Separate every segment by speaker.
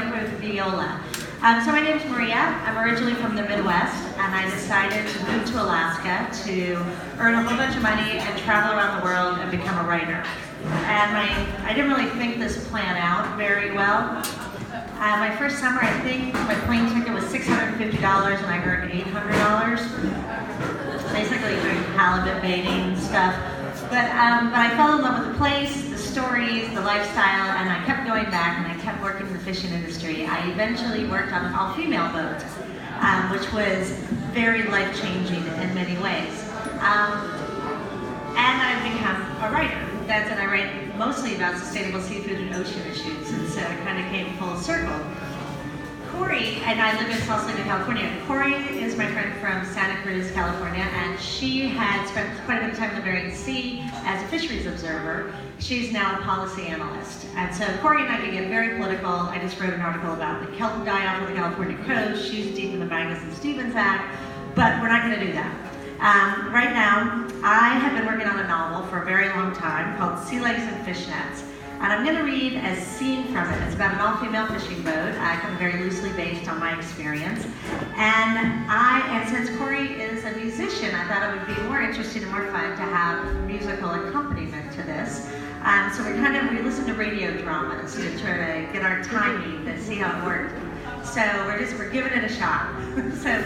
Speaker 1: playing a viola. So my name's Maria. I'm originally from the Midwest, and I decided to move to Alaska to earn a whole bunch of money and travel around the world and become a writer. And I didn't really think this plan out very well. My first summer, I think my plane ticket was $650 and I earned $800. Basically doing halibut baiting stuff. But I fell in love with the place, the stories, the lifestyle, and I kept going back and I kept working in the fishing industry. I eventually worked on an all-female boat, which was very life-changing in many ways. And I've become a writer. And I write mostly about sustainable seafood and ocean issues, and so it kind of came full circle. Corey, and I live in Salt Lake, California. Corey is my friend from Santa Cruz, California, and she had spent quite a bit of time in the Bering Sea as a fisheries observer. She's now a policy analyst. And so Corey and I can get very political. I just wrote an article about the kelp die-off of the California coast. She's deep in the Magnuson-Stevens Act, but we're not going to do that. Right now, I have been working on a novel for a very long time called Sea Legs and Fishnets. And I'm going to read a scene from it. It's about an all-female fishing boat, kind of very loosely based on my experience. And since Corey is a musician, I thought it would be more interesting and more fun to have musical accompaniment to this. So we listen to radio dramas to try to get our timing to see how it worked. So we're giving it a shot. Okay.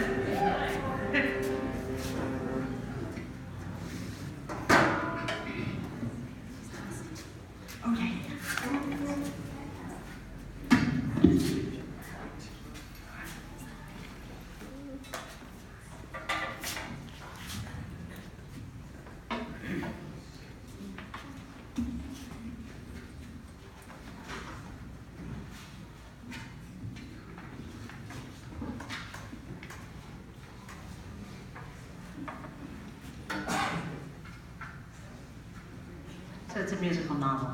Speaker 1: So it's a musical novel.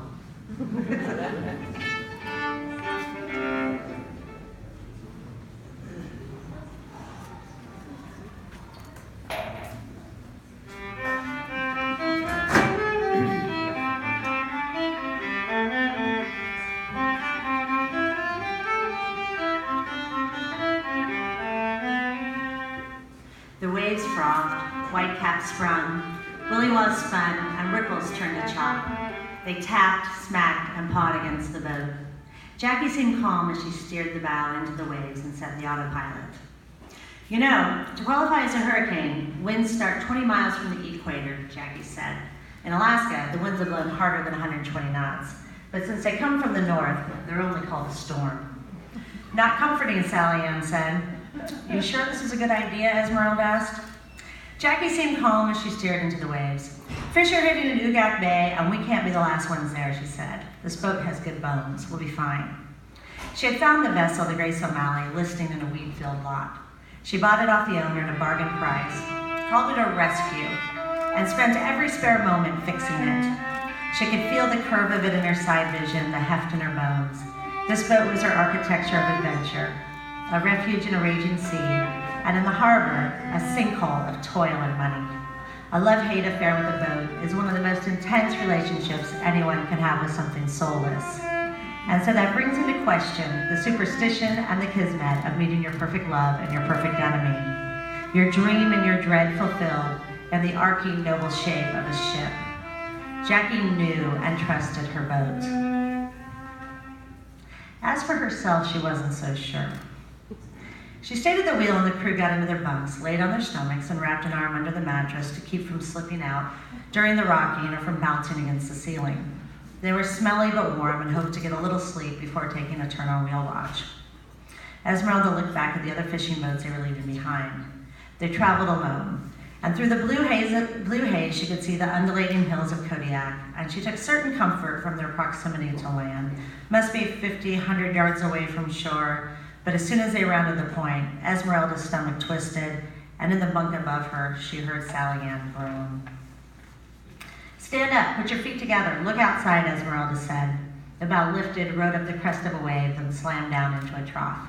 Speaker 1: The waves frothed, whitecaps sprung, willy-waws spun, and ripples turned to chalk. They tapped, smacked, and pawed against the boat. Jackie seemed calm as she steered the bow into the waves and set the autopilot. You know, to qualify as a hurricane, winds start 20 miles from the equator, Jackie said. In Alaska, the winds have blown harder than 120 knots. But since they come from the north, they're only called a storm. Not comforting, Sally Ann said. You sure this is a good idea, Esmeralda asked. Jackie seemed calm as she steered into the waves. Fish are hitting in Ugak Bay, and we can't be the last ones there, she said. This boat has good bones. We'll be fine. She had found the vessel, the Grace O'Malley, listing in a wheat-filled lot. She bought it off the owner at a bargain price, called it a rescue, and spent every spare moment fixing it. She could feel the curve of it in her side vision, the heft in her bones. This boat was her architecture of adventure, a refuge in a raging sea, and in the harbor, a sinkhole of toil and money. A love-hate affair with a boat is one of the most intense relationships anyone can have with something soulless. And so that brings into question the superstition and the kismet of meeting your perfect love and your perfect enemy, your dream and your dread fulfilled, and the arcing noble shape of a ship. Jackie knew and trusted her boat. As for herself, she wasn't so sure. She stayed at the wheel and the crew got into their bunks, laid on their stomachs, and wrapped an arm under the mattress to keep from slipping out during the rocking or from bouncing against the ceiling. They were smelly but warm and hoped to get a little sleep before taking a turn on wheel watch. Esmeralda looked back at the other fishing boats they were leaving behind. They traveled alone, and through the blue haze she could see the undulating hills of Kodiak, and she took certain comfort from their proximity to land. Must be 50, 100 yards away from shore, but as soon as they rounded the point, Esmeralda's stomach twisted, and in the bunk above her, she heard Sally Ann groan. Stand up, put your feet together, look outside, Esmeralda said. The bow lifted, rode up the crest of a wave, then slammed down into a trough.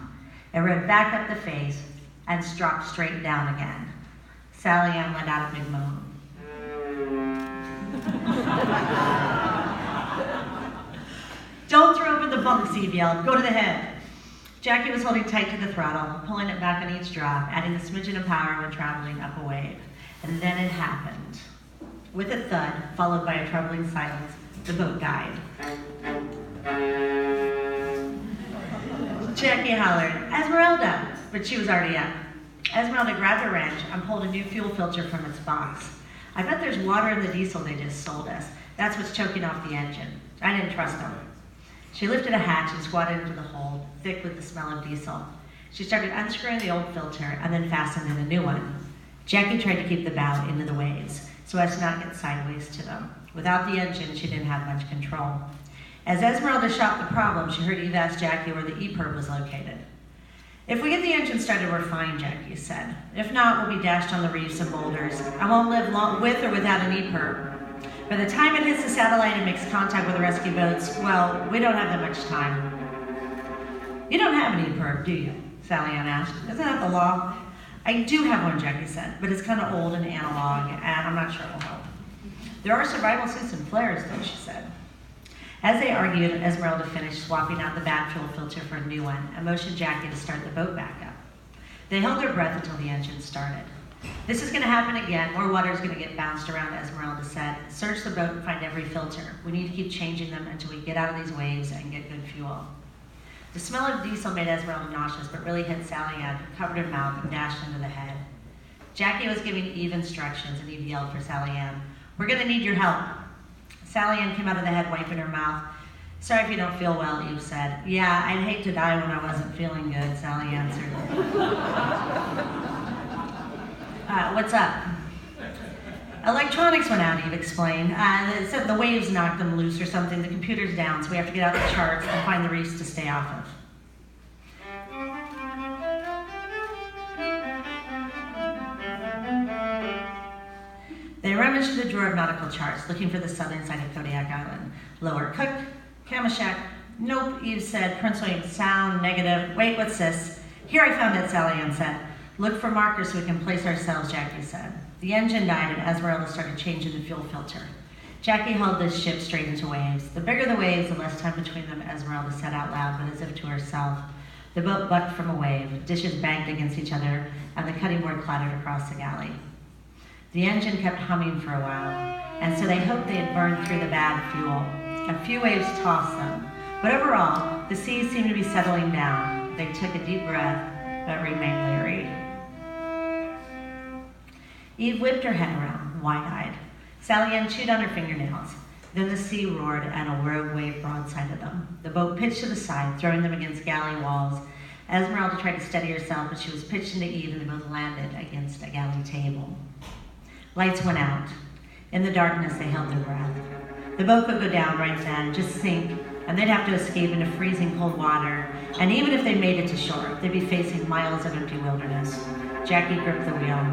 Speaker 1: It rode back up the face and dropped straight down again. Sally Ann let out a big moan. Don't throw open the bunks, Eve yelled. Go to the head. Jackie was holding tight to the throttle, pulling it back on each drop, adding a smidgen of power when traveling up a wave. And then it happened. With a thud, followed by a troubling silence, the boat died. Jackie hollered, "Esmeralda!" But she was already up. Esmeralda grabbed a wrench and pulled a new fuel filter from its box. "I bet there's water in the diesel they just sold us. That's what's choking off the engine." I didn't trust them. She lifted a hatch and squatted into the hold, thick with the smell of diesel. She started unscrewing the old filter and then fastened in a new one. Jackie tried to keep the bow into the waves so as to not get sideways to them. Without the engine, she didn't have much control. As Esmeralda shot the problem, she heard Eve ask Jackie where the E-perb was located. "If we get the engine started, we're fine," Jackie said. "If not, we'll be dashed on the reefs and boulders. I won't live long with or without an E-perb. By the time it hits the satellite and makes contact with the rescue boats, well, we don't have that much time." "You don't have an E-perb, do you?" Sally Ann asked. "Isn't that the law?" "I do have one," Jackie said, "but it's kind of old and analog, and I'm not sure it will help." "There are survival suits and flares, though," she said. As they argued, Esmeralda finished swapping out the bad fuel filter for a new one and motioned Jackie to start the boat back up. They held their breath until the engine started. "This is going to happen again. More water is going to get bounced around," Esmeralda said. "Search the boat and find every filter. We need to keep changing them until we get out of these waves and get good fuel." The smell of diesel made Esmeralda nauseous, but really hit Sally Ann, who covered her mouth and dashed into the head. Jackie was giving Eve instructions, and Eve yelled for Sally Ann, "We're going to need your help." Sally Ann came out of the head, wiping her mouth. "Sorry if you don't feel well," Eve said. "Yeah, I'd hate to die when I wasn't feeling good," Sally answered. "What's up?" "Electronics went out," Eve explained. It said the waves knocked them loose or something. The computer's down, so we have to get out the charts and find the reefs to stay off of." They rummaged through the drawer of nautical charts, looking for the southern side of Kodiak Island. Lower Cook, Kamishak. "Nope," Eve said. "Prince William Sound, negative. Wait, what's this?" "Here, I found it," Sally Ann said. "Look for markers so we can place ourselves," Jackie said. The engine died and Esmeralda started changing the fuel filter. Jackie held the ship straight into waves. "The bigger the waves, the less time between them," Esmeralda said out loud, but as if to herself. The boat bucked from a wave, dishes banged against each other, and the cutting board clattered across the galley. The engine kept humming for a while, and so they hoped they had burned through the bad fuel. A few waves tossed them, but overall, the seas seemed to be settling down. They took a deep breath, but remained leery. Eve whipped her head around, wide-eyed. Sally Ann chewed on her fingernails. Then the sea roared and a rogue wave broadsided them. The boat pitched to the side, throwing them against galley walls. Esmeralda tried to steady herself, but she was pitched into Eve and they both landed against a galley table. Lights went out. In the darkness, they held their breath. The boat could go down right then, just sink, and they'd have to escape into freezing cold water. And even if they made it to shore, they'd be facing miles of empty wilderness. Jackie gripped the wheel.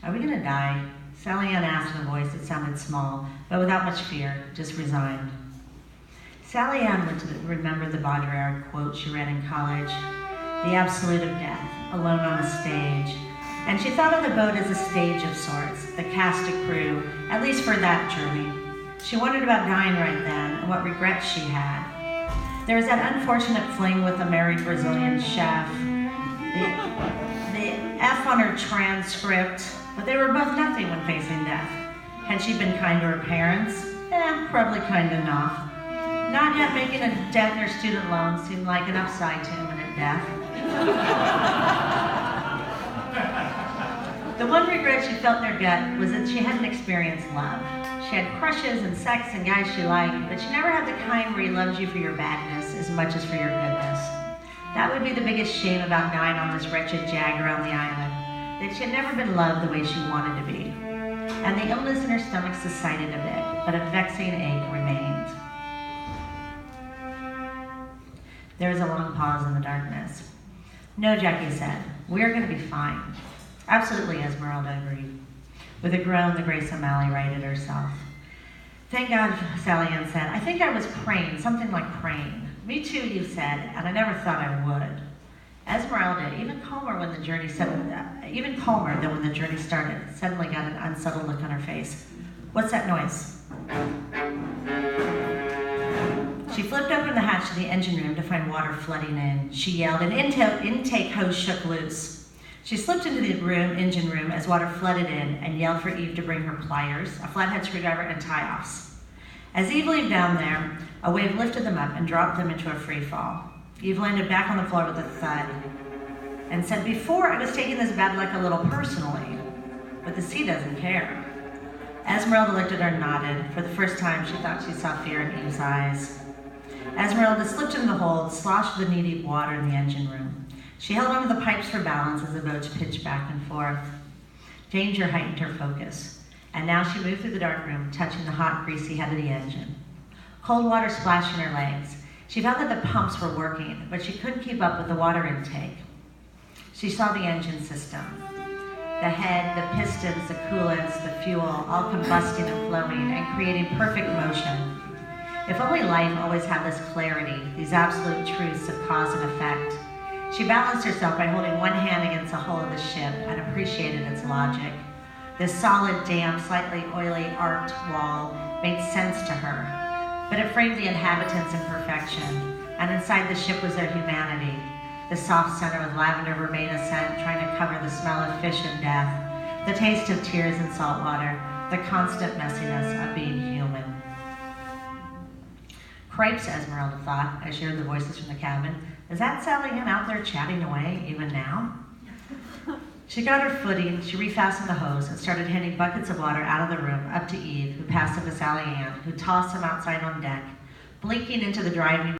Speaker 1: "Are we gonna die?" Sally Ann asked in a voice that sounded small, but without much fear, just resigned. Sally Ann remembered the Baudrillard quote she read in college, "The absolute of death, alone on a stage." And she thought of the boat as a stage of sorts, the cast of crew, at least for that journey. She wondered about dying right then and what regrets she had. There was that unfortunate fling with a married Brazilian chef, the F on her transcript, but they were both nothing when facing death. Had she been kind to her parents? Probably kind enough. Not yet making a dent in her student loans seemed like an upside to imminent death. The one regret she felt in her gut was that she hadn't experienced love. She had crushes and sex and guys she liked, but she never had the kind where he loves you for your badness as much as for your goodness. That would be the biggest shame about dying on this wretched jag around the island, that she had never been loved the way she wanted to be. And the illness in her stomach subsided a bit, but a vexing ache remained. There was a long pause in the darkness. "No," Jackie said, "we're going to be fine." "Absolutely," Esmeralda agreed. With a groan, the Grace O'Malley righted herself. "Thank God," Sally Ann said. "I think I was praying, something like praying." "Me too," you said, "and I never thought I would." Esmeralda, even calmer than when the journey started, suddenly got an unsettled look on her face. "What's that noise?" She flipped open the hatch to the engine room to find water flooding in. She yelled, and intake hose shook loose. She slipped into the engine room as water flooded in and yelled for Eve to bring her pliers, a flathead screwdriver, and tie-offs. As Eve leaped down there, a wave lifted them up and dropped them into a free fall. Eve landed back on the floor with a thud and said, "Before, I was taking this bad luck a little personally, but the sea doesn't care." Esmeralda looked at her and nodded. For the first time, she thought she saw fear in Eve's eyes. Esmeralda slipped into the hold, sloshed the knee-deep water in the engine room. She held onto the pipes for balance as the boats pitched back and forth. Danger heightened her focus, and now she moved through the dark room, touching the hot, greasy head of the engine. Cold water splashed in her legs. She found that the pumps were working, but she couldn't keep up with the water intake. She saw the engine system. The head, the pistons, the coolants, the fuel, all combusting and flowing and creating perfect motion. If only life always had this clarity, these absolute truths of cause and effect. She balanced herself by holding one hand against the hull of the ship and appreciated its logic. This solid, damp, slightly oily, arced wall made sense to her, but it framed the inhabitants in perfection, and inside the ship was their humanity. The soft center with lavender verbena scent trying to cover the smell of fish and death, the taste of tears and salt water, the constant messiness of being human. Cripes, Esmeralda thought, as she heard the voices from the cabin. Is that Sally Ann out there chatting away, even now? She got her footing, she refastened the hose, and started handing buckets of water out of the room up to Eve, who passed them to Sally Ann, who tossed them outside on deck, blinking into the driving